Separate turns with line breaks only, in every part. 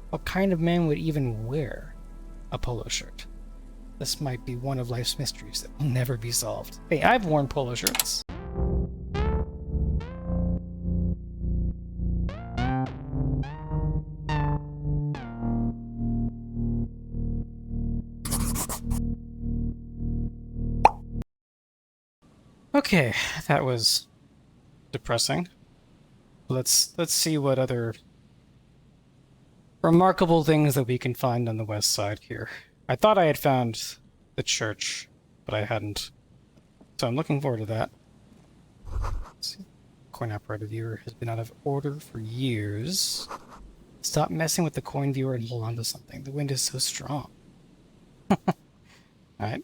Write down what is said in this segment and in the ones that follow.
What kind of man would even wear a polo shirt? This might be one of life's mysteries that will never be solved. Hey, I've worn polo shirts. Okay, that was depressing. Let's see what other remarkable things that we can find on the west side here. I thought I had found the church, but I hadn't. So I'm looking forward to that. Let's see. Coin operator viewer has been out of order for years. Stop messing with the coin viewer and hold on to something. The wind is so strong. Alright.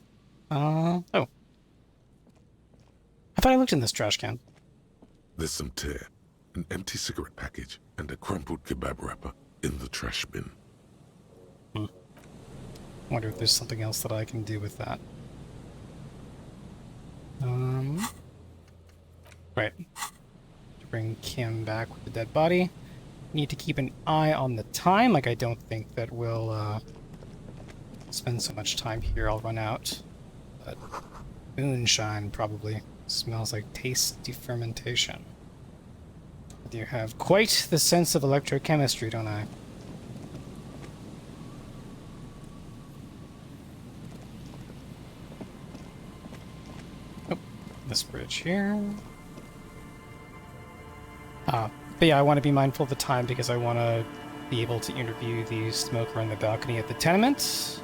Oh. I thought I looked in this trash can.
There's some tear, an empty cigarette package, and a crumpled kebab wrapper in the trash bin.
Wonder if there's something else that I can do with that. Right. To bring Kim back with the dead body. Need to keep an eye on the time. Like, I don't think that we'll spend so much time here. I'll run out. But moonshine probably smells like tasty fermentation. I do have quite the sense of electrochemistry, don't I? Oh, this bridge here. But yeah, I want to be mindful of the time because I want to be able to interview the smoker on the balcony at the tenement.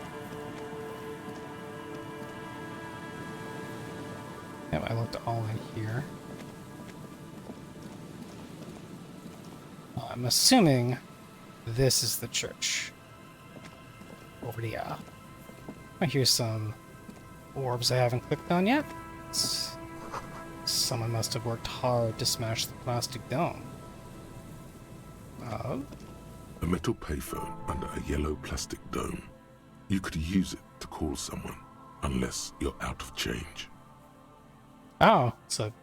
Yep, I looked all in here. I'm assuming this is the church. Over the here's some orbs I haven't clicked on yet. Someone must have worked hard to smash the plastic dome.
A metal payphone under a yellow plastic dome. You could use it to call someone, unless you're out of change.
Oh, it's a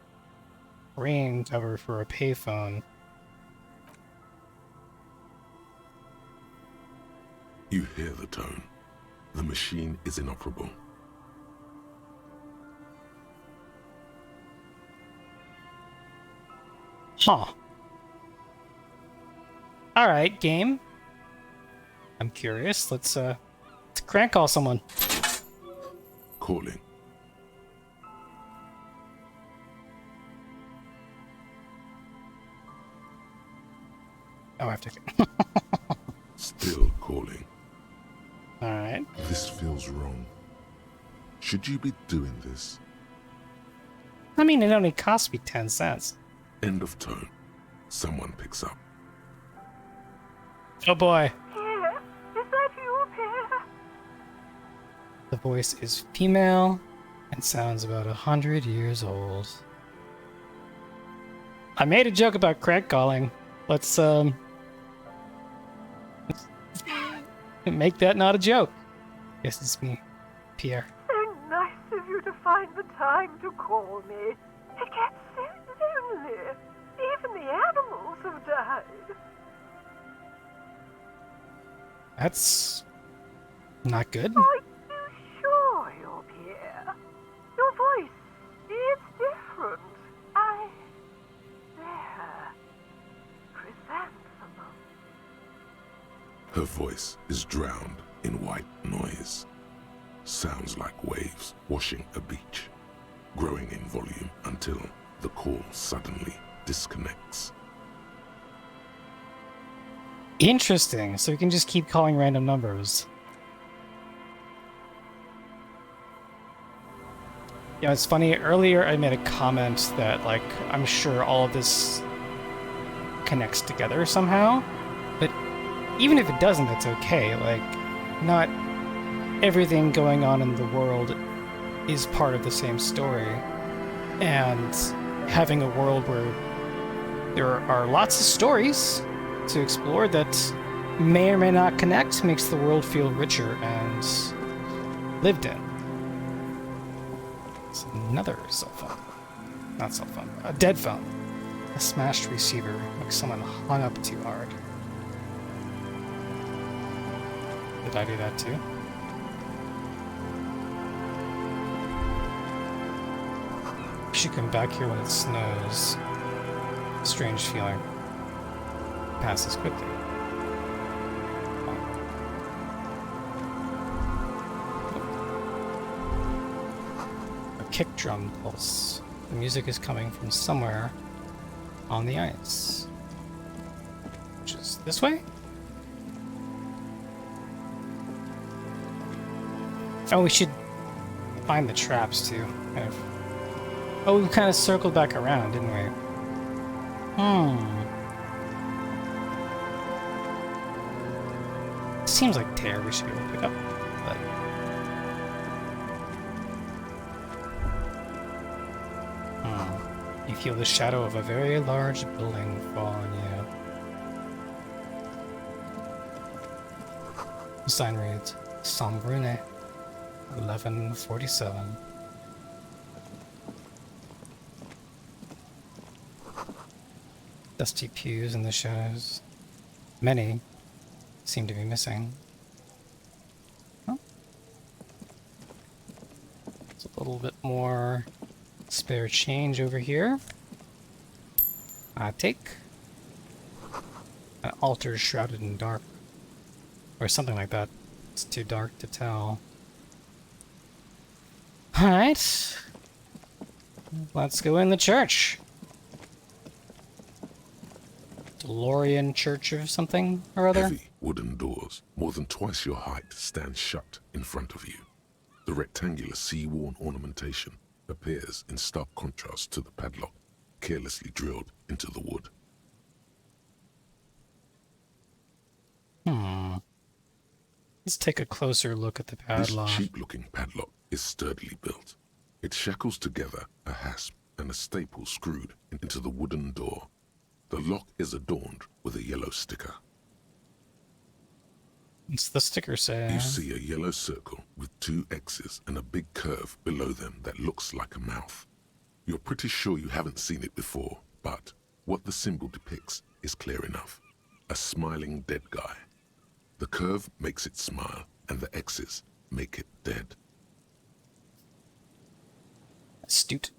rain cover for a payphone.
You hear the tone. The machine is inoperable.
Huh. Alright, game. I'm curious. Let's crank call someone.
Calling.
Oh, I have to...
Still calling.
Alright.
This feels wrong. Should you be doing this?
I mean, it only cost me 10 cents.
End of tone. Someone picks up.
Oh boy.
Pierre, is that you, Pierre?
The voice is female and sounds about 100 years old. I made a joke about crank calling. Let's make that not a joke. Yes, it's me, Pierre.
So nice of you to find the time to call me. It gets so lonely. Even the animals have died.
That's not good.
Are you sure you're Pierre? Your voice, it's different. There. Chrysanthemum.
Her voice is drowned in white noise. Sounds like waves washing a beach, growing in volume until the call suddenly disconnects.
Interesting. So we can just keep calling random numbers. Yeah, it's funny. Earlier I made a comment that, like, I'm sure all of this connects together somehow. But even if it doesn't, that's okay. Like, not everything going on in the world is part of the same story. And having a world where there are lots of stories to explore that may or may not connect makes the world feel richer and lived in. It's another cell phone. Not cell phone. A dead phone. A smashed receiver, like someone hung up too hard. Did I do that too? We should come back here when it snows. Strange feeling. Passes quickly. A kick drum pulse. The music is coming from somewhere on the ice. Which is this way? Oh, we should find the traps too. Kind of. Oh, we kind of circled back around, didn't we? Seems like tear we should be able to pick up, but... You feel the shadow of a very large building fall on you. The sign reads, Sombrune, 1147. Dusty pews in the shadows. Many seem to be missing. Oh. There's a little bit more spare change over here. I take an altar shrouded in dark. Or something like that. It's too dark to tell. Alright. Let's go in the church. DeLorean church or something or other?
Heavy wooden doors, more than twice your height, stand shut in front of you. The rectangular sea-worn ornamentation appears in stark contrast to the padlock, carelessly drilled into the wood.
Let's take a closer look at the padlock.
This cheap-looking padlock is sturdily built. It shackles together a hasp and a staple screwed into the wooden door. The lock is adorned with a yellow sticker.
What's the sticker say?
You see a yellow circle with 2 X's and a big curve below them that looks like a mouth. You're pretty sure you haven't seen it before, but what the symbol depicts is clear enough. A smiling dead guy. The curve makes it smile, and the X's make it dead.
Astute.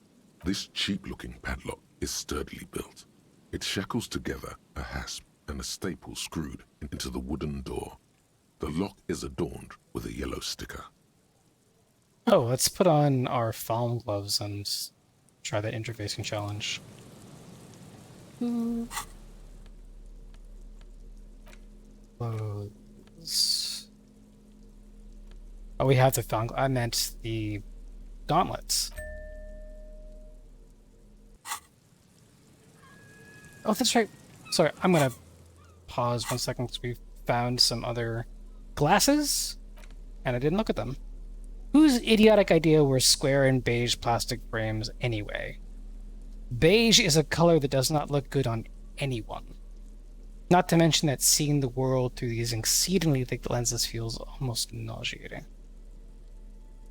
This cheap-looking padlock is sturdily built. It shackles together a hasp and a staple screwed into the wooden door. The lock is adorned with a yellow sticker.
Oh, let's put on our foam gloves and try that interfacing challenge. Gloves. Oh, we have the foam. I meant the gauntlets. Oh, that's right. Sorry, I'm gonna pause 1 second because we found some other glasses, and I didn't look at them. Whose idiotic idea were square and beige plastic frames anyway? Beige is a color that does not look good on anyone. Not to mention that seeing the world through these exceedingly thick lenses feels almost nauseating.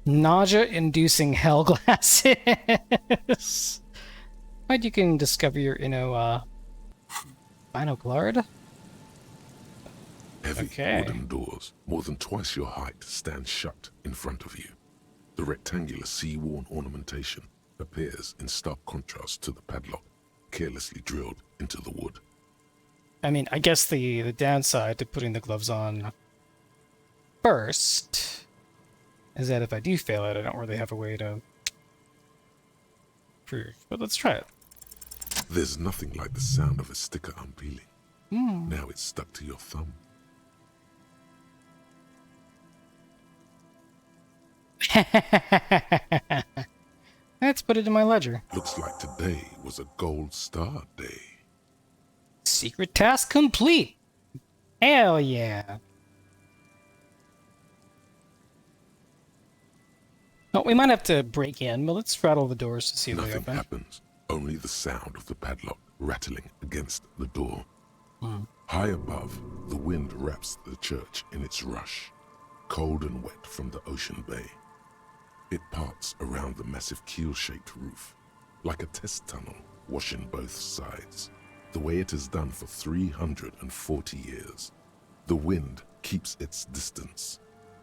Nausea-inducing hell glasses! Right, you can discover your binoclard.
Heavy wooden doors, more than twice your height, stand shut in front of you. The rectangular sea-worn ornamentation appears in stark contrast to the padlock, carelessly drilled into the wood.
I mean, I guess the downside to putting the gloves on first is that if I do fail it, I don't really have a way to prove. But let's try it.
There's nothing like the sound of a sticker unpeeling. Now it's stuck to your thumb.
Let's put it in my ledger.
Looks like today was a gold star day.
Secret task complete! Hell yeah! Oh, we might have to break in, but let's rattle the doors to see if they
Nothing
open.
happens. Only the sound of the padlock rattling against the door. High above, the wind wraps the church in its rush, cold and wet from the ocean bay. It parts around the massive keel-shaped roof, like a test tunnel washing both sides, the way it has done for 340 years. The wind keeps its distance.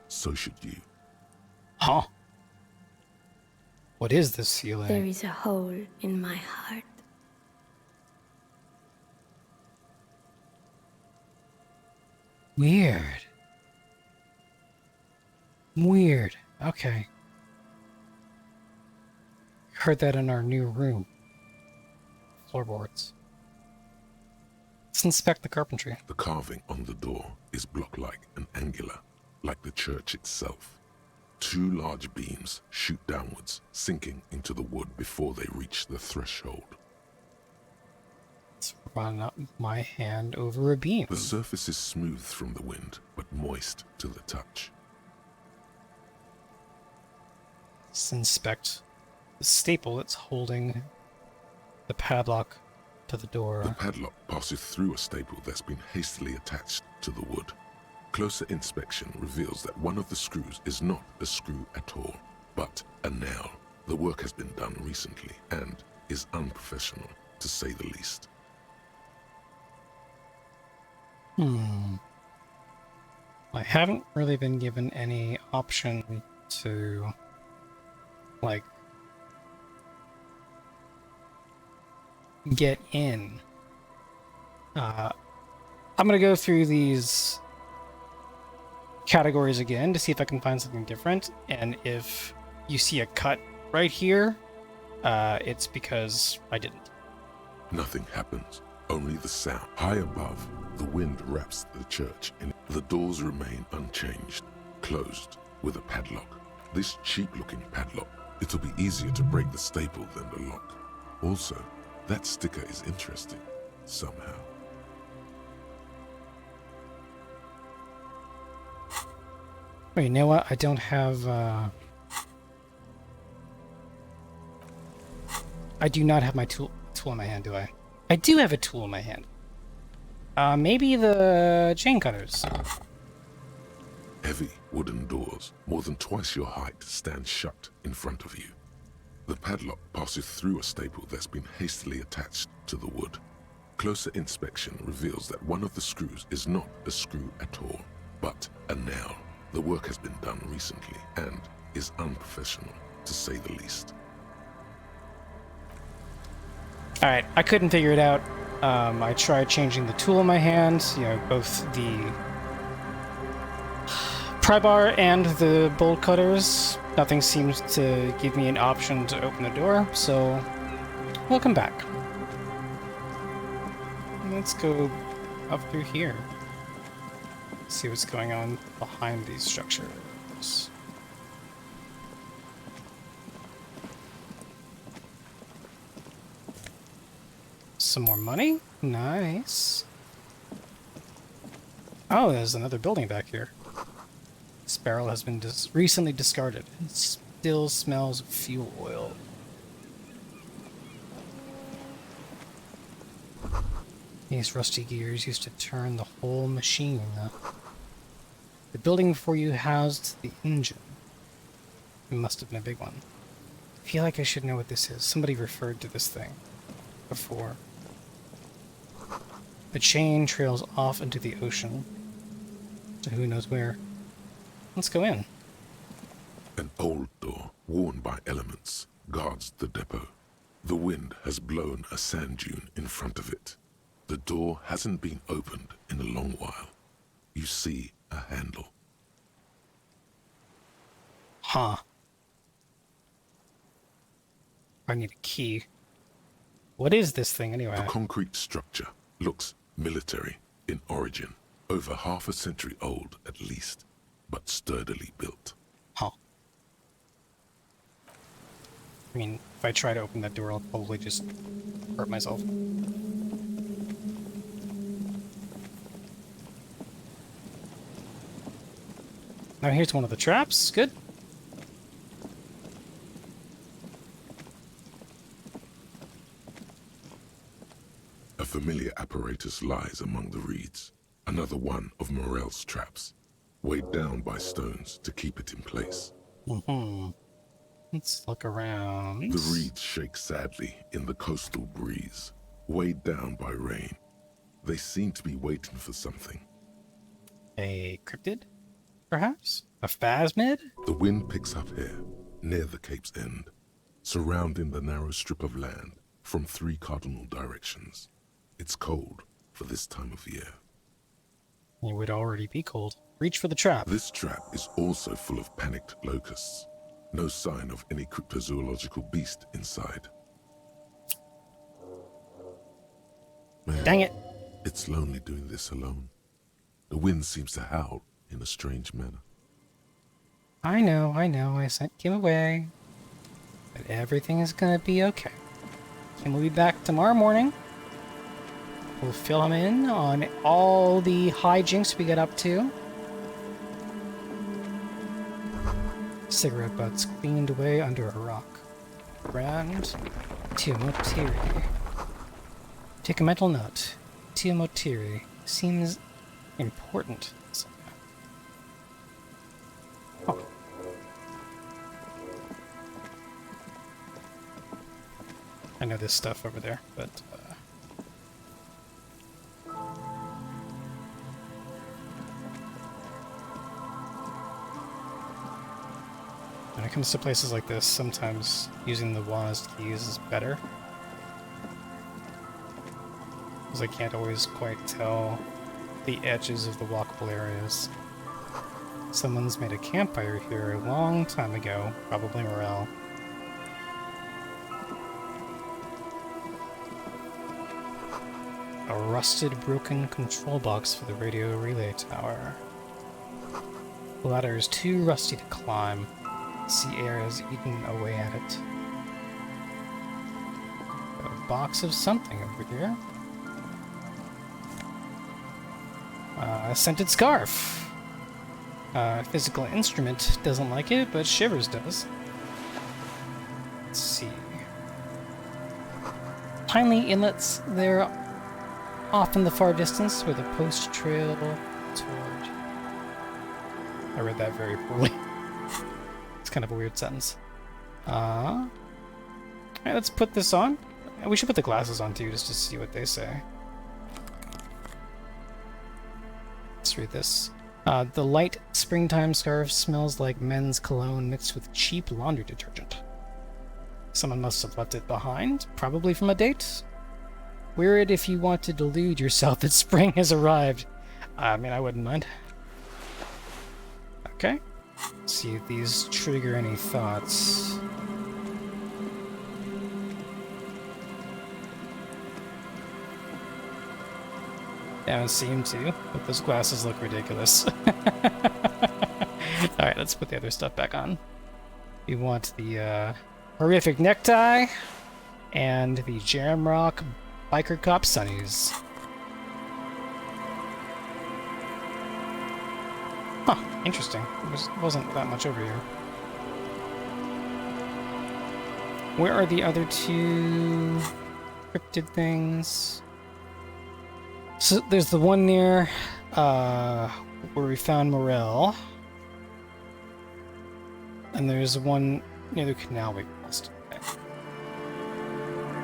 So should you.
Huh? What is this ceiling?
There is a hole in my heart.
Weird. Weird. Okay. Heard that in our new room. Floorboards. Let's inspect the carpentry.
The carving on the door is block-like and angular, like the church itself. 2 large beams shoot downwards, sinking into the wood before they reach the threshold.
Let's run up my hand over a beam.
The surface is smooth from the wind, but moist to the touch.
Let's inspect the staple that's holding the padlock to the door.
The padlock passes through a staple that's been hastily attached to the wood. Closer inspection reveals that one of the screws is not a screw at all, but a nail. The work has been done recently and is unprofessional, to say the least.
I haven't really been given any option to, like, get in. I'm gonna go through these categories again to see if I can find something different, and if you see a cut right here, it's because I didn't.
Nothing happens, only the sound. High above, the wind wraps the church and the doors remain unchanged, closed with a padlock. This cheap-looking padlock, it'll be easier to break the staple than the lock. Also, that sticker is interesting, somehow.
Wait, you know what? I don't have, I do not have my tool in my hand, do I? I do have a tool in my hand. Maybe the chain cutters.
Heavy wooden doors, more than twice your height, stand shut in front of you. The padlock passes through a staple that's been hastily attached to the wood. Closer inspection reveals that one of the screws is not a screw at all, but a nail. The work has been done recently and is unprofessional, to say the least.
Alright, I couldn't figure it out. I tried changing the tool in my hand, you know, both the pry bar and the bolt cutters. Nothing seems to give me an option to open the door, so welcome back. Let's go up through here. See what's going on behind these structures. Some more money? Nice. Oh, there's another building back here. This barrel has been recently discarded. It still smells of fuel oil. These rusty gears used to turn the whole machine. The building before you housed the engine. It must have been a big one. I feel like I should know what this is. Somebody referred to this thing before. The chain trails off into the ocean. To who knows where. Let's go in.
An old door, worn by elements, guards the depot. The wind has blown a sand dune in front of it. The door hasn't been opened in a long while. You see a handle.
Huh. I need a key. What is this thing anyway?
The concrete structure looks military in origin, over half a century old at least, but sturdily built.
Huh. I mean, if I try to open that door, I'll probably just hurt myself. Now here's one of the traps. Good.
A familiar apparatus lies among the reeds, another one of Morel's traps, weighed down by stones to keep it in place.
Let's look around.
The reeds shake sadly in the coastal breeze, weighed down by rain. They seem to be waiting for something.
A cryptid, perhaps? A phasmid?
The wind picks up here, near the cape's end, surrounding the narrow strip of land from 3 cardinal directions. It's cold for this time of year.
It would already be cold. Reach for the trap.
This trap is also full of panicked locusts. No sign of any cryptozoological beast inside. Man,
Dang it.
it's lonely doing this alone. The wind seems to howl in a strange manner.
I know, I sent Kim away. But everything is gonna be okay. And we'll be back tomorrow morning. We'll fill him in on all the hijinks we get up to. Cigarette butts cleaned away under a rock. Brand Timotiri. Take a mental note. Timotiri seems important somehow. Oh. I know this stuff over there, but when it comes to places like this, sometimes using the Wanna's keys is better. Because I can't always quite tell the edges of the walkable areas. Someone's made a campfire here a long time ago, probably Morel. A rusted, broken control box for the radio relay tower. The ladder is too rusty to climb. Sea air has eaten away at it. A box of something over here. A scented scarf. Physical instrument doesn't like it, but Shivers does. Let's see. Tiny inlets there off in the far distance where the post trail toward... I read that very poorly. It's kind of a weird sentence. Alright, let's put this on. We should put the glasses on too, just to see what they say. Let's read this. The light springtime scarf smells like men's cologne mixed with cheap laundry detergent. Someone must have left it behind, probably from a date. Wear it if you want to delude yourself that spring has arrived. I mean, I wouldn't mind. Okay. Let's see if these trigger any thoughts. They don't seem to, but those glasses look ridiculous. Alright, let's put the other stuff back on. We want the horrific necktie and the Jamrock Biker Cop Sunnies. Huh, interesting. Wasn't that much over here. Where are the other 2 cryptid things? So there's the one near where we found Morel. And there's one near the canal we crossed. Okay.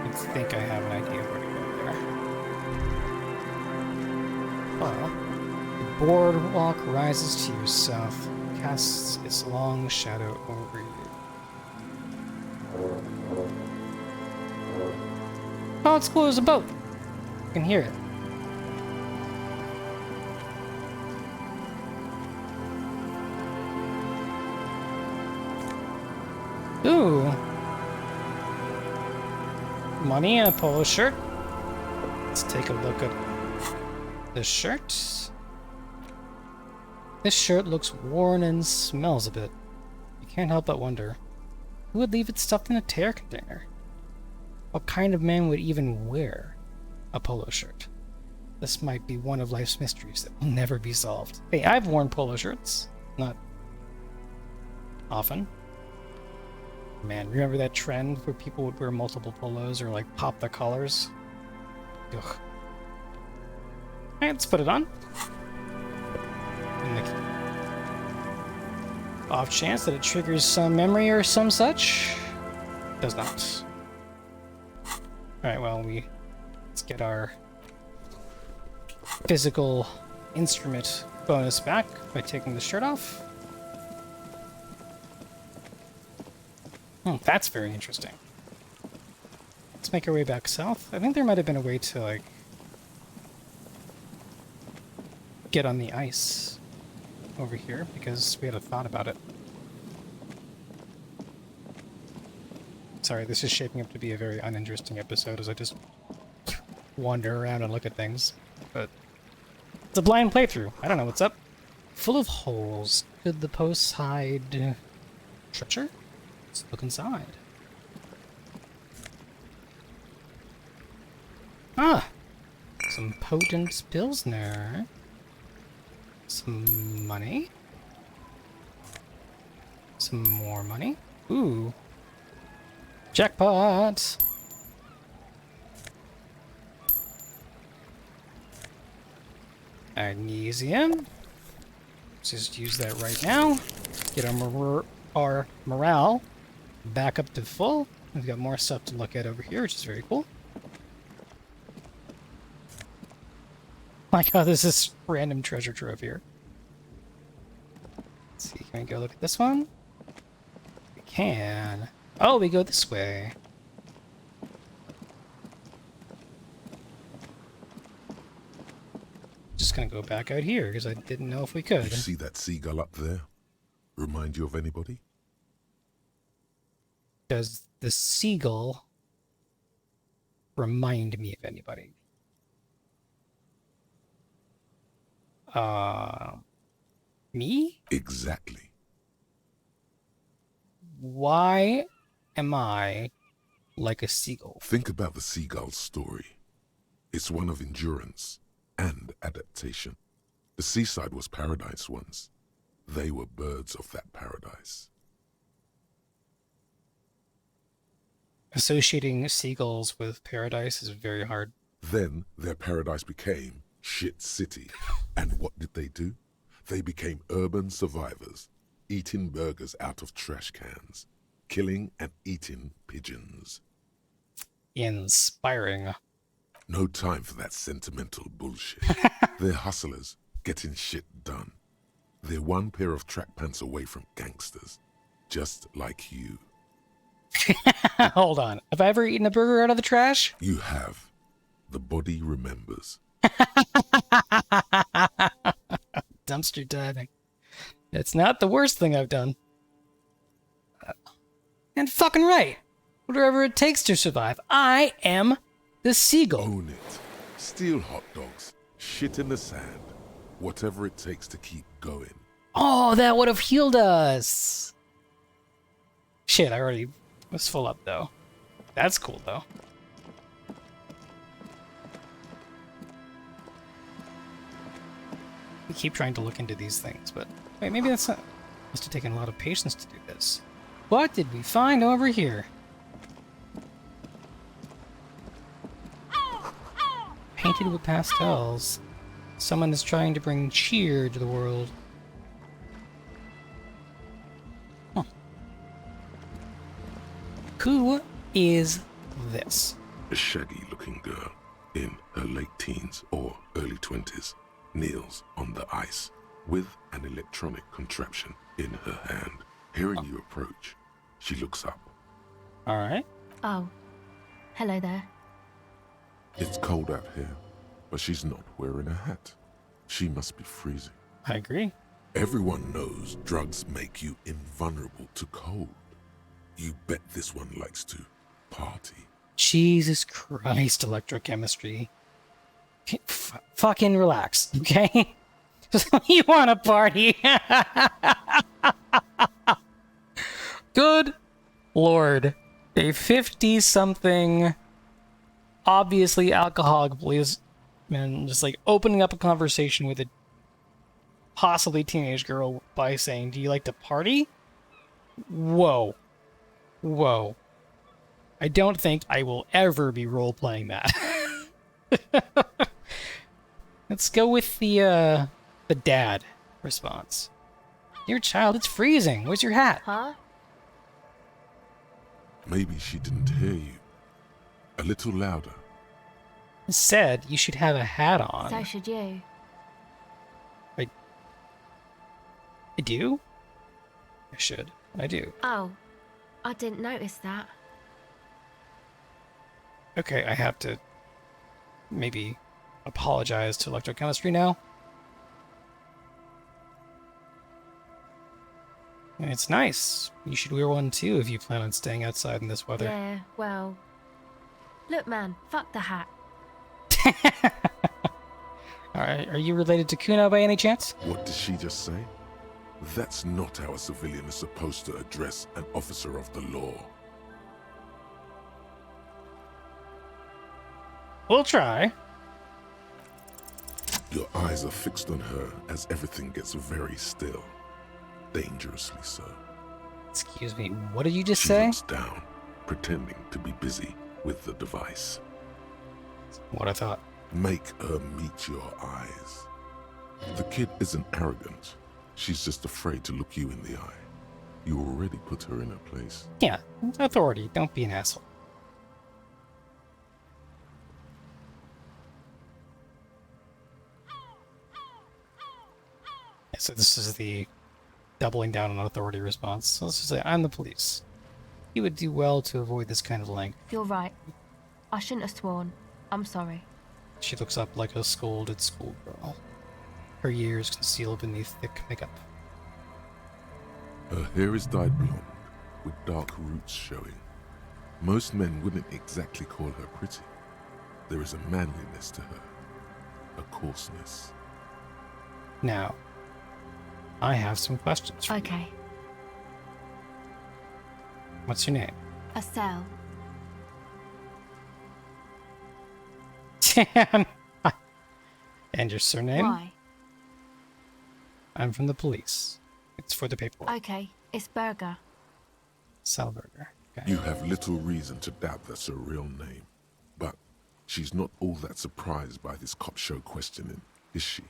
I think I have an idea where to go there. Well, the boardwalk rises to your south, casts its long shadow over you. Oh, it's cool, there's a boat. You can hear it. Ooh. Money and a polo shirt. Let's take a look at the shirt. This shirt looks worn and smells a bit. You can't help but wonder, who would leave it stuffed in a tear container? What kind of man would even wear a polo shirt? This might be one of life's mysteries that will never be solved. Hey, I've worn polo shirts. Not often. Man, remember that trend where people would wear multiple polos or like pop their collars? Ugh. Alright, let's put it on. In the off chance that it triggers some memory or some such. Does not. Alright, well, let's get our physical instrument bonus back by taking the shirt off. That's very interesting. Let's make our way back south. I think there might have been a way to, like, get on the ice over here, because we had a thought about it. Sorry, this is shaping up to be a very uninteresting episode as I just wander around and look at things. But it's a blind playthrough. I don't know what's up. Full of holes. Could the posts hide treasure? Let's look inside. Ah! Some potent pilsner. Some money. Some more money. Ooh. Jackpot! Elysium. Let's just use that right now. Get our morale back up to full. We've got more stuff to look at over here, which is very cool. Like how there's this random treasure trove here. Let's see, can we go look at this one? We can. Oh, we go this way. Just gonna go back out here because I didn't know if we could.
You see that seagull up there? Remind you of anybody?
Does the seagull remind me of anybody? Me?
Exactly.
Why am I like a seagull?
Think about the seagull's story. It's one of endurance and adaptation. The seaside was paradise once. They were birds of that paradise.
Associating seagulls with paradise is very hard.
Then their paradise became Shit City. And what did they do? They became urban survivors, eating burgers out of trash cans, killing and eating pigeons.
Inspiring.
No time for that sentimental bullshit. They're hustlers, getting shit done. They're one pair of track pants away from gangsters, just like you.
Hold on. Have I ever eaten a burger out of the trash?
You have. The body remembers.
Dumpster diving. It's not the worst thing I've done. And fucking right. Whatever it takes to survive. I am the seagull.
Own it. Steal hot dogs. Shit in the sand. Whatever it takes to keep going.
Oh, that would have healed us. Shit, I already was full up, though. That's cool, though. We keep trying to look into these things, but... Wait, maybe that's not... Must have taken a lot of patience to do this. What did we find over here? Painted with pastels. Someone is trying to bring cheer to the world. Huh. Who is this?
A shaggy-looking girl in her late teens or early 20s kneels on the ice with an electronic contraption in her hand. Hearing you approach, she looks up.
Alright.
Oh, hello there.
It's cold out here, but she's not wearing a hat. She must be freezing.
I agree.
Everyone knows drugs make you invulnerable to cold. You bet this one likes to party.
Jesus Christ, electrochemistry. Fucking relax, okay? You want to party? Good Lord. A 50-something, obviously alcoholic policeman just like opening up a conversation with a possibly teenage girl by saying, "Do you like to party?" Whoa. Whoa. I don't think I will ever be role-playing that. Let's go with the dad response. Dear child, it's freezing. Where's your hat?
Huh?
Maybe she didn't hear you. A little louder.
Said you should have a hat on.
So should you.
I do? I should. I do.
Oh, I didn't notice that.
Okay, I have to maybe apologize to electrochemistry now. It's nice. You should wear one too if you plan on staying outside in this weather.
Yeah, well... Look, man, fuck the hat.
Alright, are you related to Kuno by any chance?
What did she just say? That's not how a civilian is supposed to address an officer of the law.
We'll try.
Your eyes are fixed on her as everything gets very still. Dangerously so.
Excuse me, what did you just
She
say?
looks down, pretending to be busy with the device.
What I thought.
Make her meet your eyes. The kid isn't arrogant. She's just afraid to look you in the eye. You already put her in her place.
Yeah, authority. Don't be an asshole. Yeah, so this is the doubling down on authority response. So let's just say, I'm the police. You would do well to avoid this kind of language.
You're right. I shouldn't have sworn. I'm sorry.
She looks up like a scolded schoolgirl. Her ears concealed beneath thick makeup.
Her hair is dyed blonde, with dark roots showing. Most men wouldn't exactly call her pretty. There is a manliness to her, a coarseness.
Now, I have some questions for you.
Okay.
What's your name?
A cell.
And your surname?
Why?
I'm from the police. It's for the paperwork.
Okay, it's Burger.
Salberger. Okay.
You have little reason to doubt that's her real name. But she's not all that surprised by this cop show questioning, is she?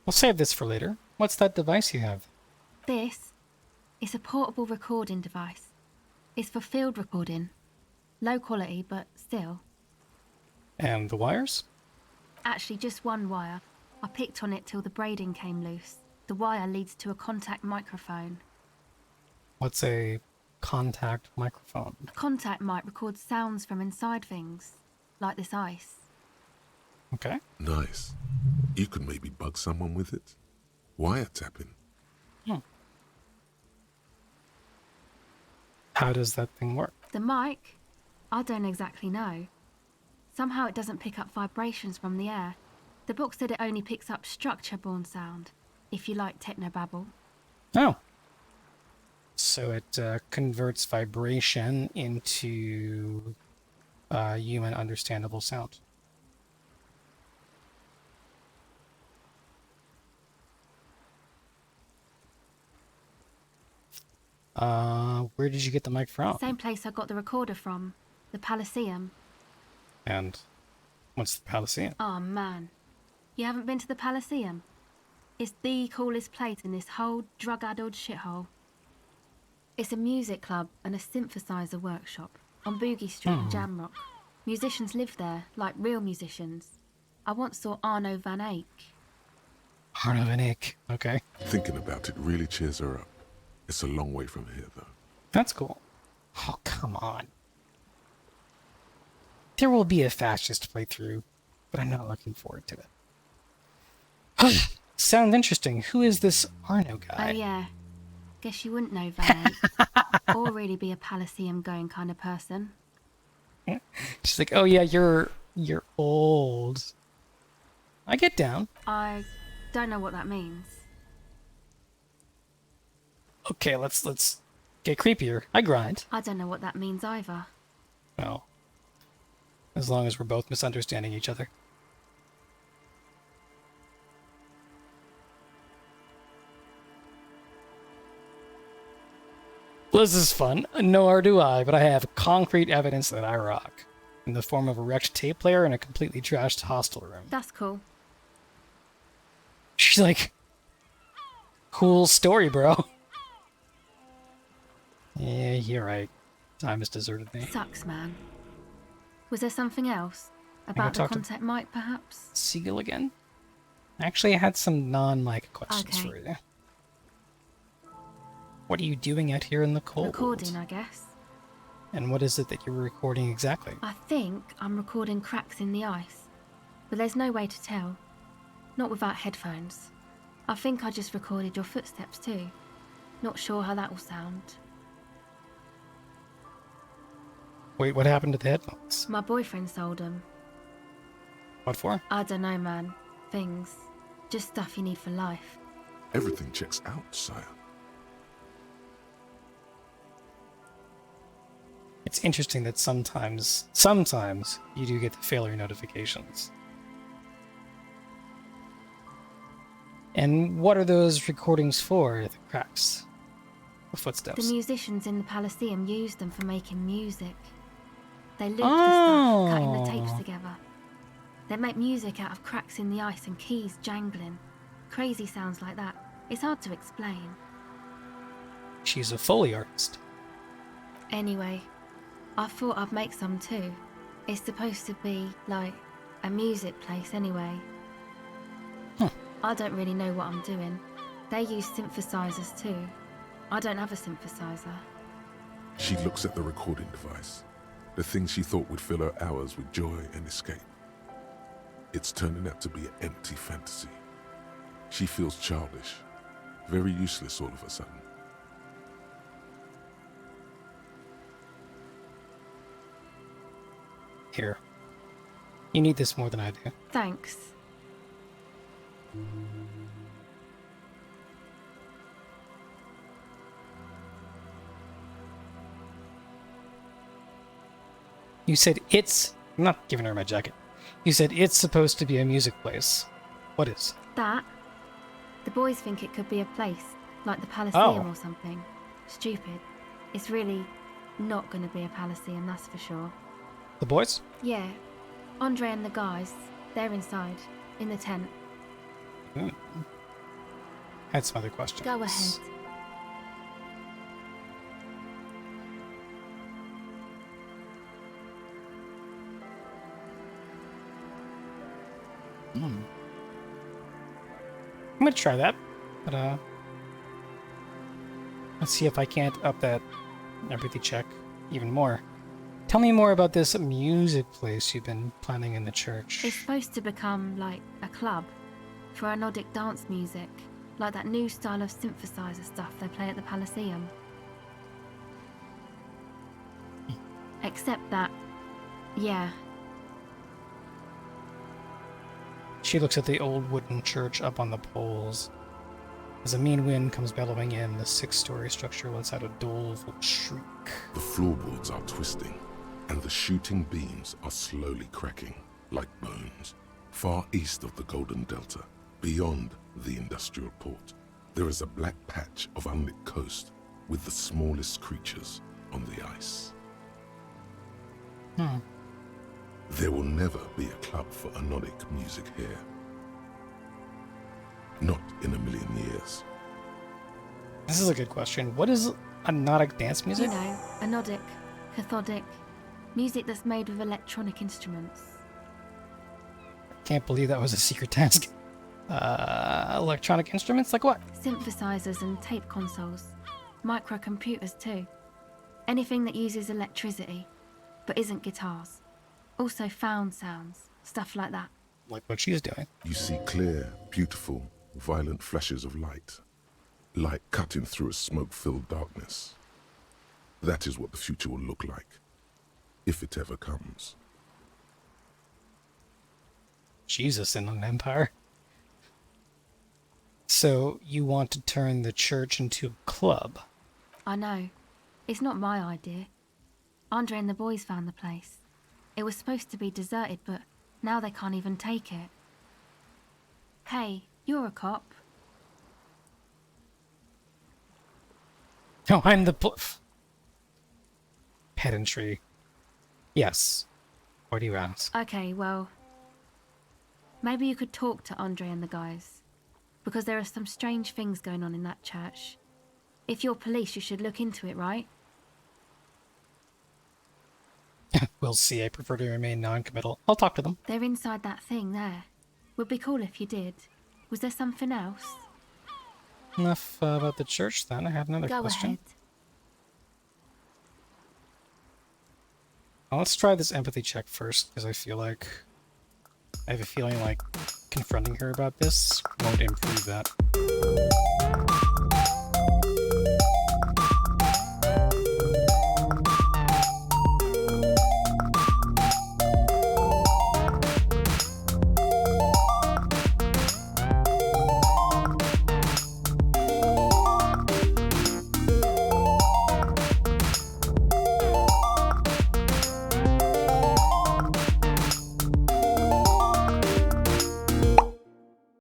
We'll save this for later. What's that device you have?
This is a portable recording device. It's for field recording. Low quality, but still.
And the wires?
Actually, just one wire. I picked on it till the braiding came loose. The wire leads to a contact microphone.
What's a contact microphone?
A contact mic records sounds from inside things, like this ice.
Okay.
Nice. You could maybe bug someone with it. Wiretapping.
How does that thing work?
The mic? I don't exactly know. Somehow it doesn't pick up vibrations from the air. The book said it only picks up structure-borne sound, if you like technobabble.
Oh. So it converts vibration into human understandable sound. Where did you get the mic from?
Same place I got the recorder from, the Palaceum.
And what's the Palaceum?
Oh man, you haven't been to the Palaceum? It's the coolest place in this whole drug-addled shithole. It's a music club and a synthesizer workshop on Boogie Street in Jamrock. Musicians live there, like real musicians. I once saw Arno van Eyck.
Arno van Eyck. Okay.
Thinking about it really cheers her up. It's a long way from here, though.
That's cool. Oh, come on. There will be a fascist playthrough, but I'm not looking forward to it. Sounds interesting. Who is this Arno guy?
Oh yeah, guess you wouldn't know Van Eyck. Or really be a Palaceum going kind of person.
She's like, oh yeah, you're old. I get down.
I don't know what that means.
Okay, let's get creepier. I grind.
I don't know what that means either.
Well, as long as we're both misunderstanding each other. Well, this is fun. Nor do I, but I have concrete evidence that I rock. In the form of a wrecked tape player and a completely trashed hostel room.
That's cool.
She's like, cool story, bro. Yeah, you're right. Time has deserted me.
Sucks, man. Was there something else?
go
About the
talk to-
contact mic, perhaps?
Seagull again? Actually, I had some non-mic questions
Okay.
for you. What are you doing out here in the cold?
Recording, I guess.
And what is it that you're recording exactly?
I think I'm recording cracks in the ice, but there's no way to tell. Not without headphones. I think I just recorded your footsteps too. Not sure how that will sound.
Wait, what happened to the headphones?
My boyfriend sold them.
What for?
I don't know, man. Things. Just stuff you need for life.
Everything checks out, sire.
It's interesting that sometimes you do get the failure notifications. And what are those recordings for, the cracks? The footsteps?
The musicians in the Elysium used them for making music. They looped the
Oh.
stuff, cutting the tapes together. They make music out of cracks in the ice and keys jangling. Crazy sounds like that. It's hard to explain.
She's a Foley artist.
Anyway, I thought I'd make some too. It's supposed to be, like, a music place anyway.
Huh.
I don't really know what I'm doing. They use synthesizers too. I don't have a synthesizer.
She looks at the recording device, the thing she thought would fill her hours with joy and escape. It's turning out to be an empty fantasy. She feels childish, very useless all of a sudden.
Here. You need this more than I do.
Thanks.
You said it's... I'm not giving her my jacket. You said it's supposed to be a music place. What is?
That? The boys think it could be a place, like the Elysium
Oh.
or something. Stupid. It's really not going to be a Elysium, that's for sure.
The boys?
Yeah. Andre and the guys, they're inside, in the tent.
Hmm. Had some other questions.
Go ahead.
I'm gonna try that, but let's see if I can't up that empathy check even more. Tell me more about this music place you've been planning in the church.
It's supposed to become, like, a club for Nordic dance music, like that new style of synthesizer stuff they play at the Elysium. Except that, yeah,
She looks at the old wooden church up on the poles. As a mean wind comes bellowing in, the 6-story structure lets out a doleful shriek.
The floorboards are twisting, and the shooting beams are slowly cracking, like bones. Far east of the Golden Delta, beyond the industrial port, there is a black patch of unlit coast with the smallest creatures on the ice. There will never be a club for anodic music here. Not in a million years.
This is a good question. What is anodic dance music?
you know, anodic, cathodic, music that's made with electronic instruments.
Can't believe that was a secret task. Electronic instruments? Like what?
Synthesizers and tape consoles. Microcomputers too. Anything that uses electricity, but isn't guitars. Also found sounds, stuff like that.
Like what she's doing.
You see clear, beautiful, violent flashes of light. Light cutting through a smoke-filled darkness. That is what the future will look like, if it ever comes.
Jesus in an empire. So you want to turn the church into a club?
I know. It's not my idea. Andre and the boys found the place. It was supposed to be deserted, but now they can't even take it. Hey, you're a cop.
No, I'm the pedantry. Yes. What do you ask?
Okay, well, maybe you could talk to Andre and the guys, because there are some strange things going on in that church. If you're police, you should look into it, right?
We'll see. I prefer to remain non-committal. I'll talk to them.
They're inside that thing there. Would be cool if you did. Was there something else?
Enough about the church, then. I have another
Go
question.
ahead.
Well, let's try this empathy check first, because I have a feeling like confronting her about this won't improve that.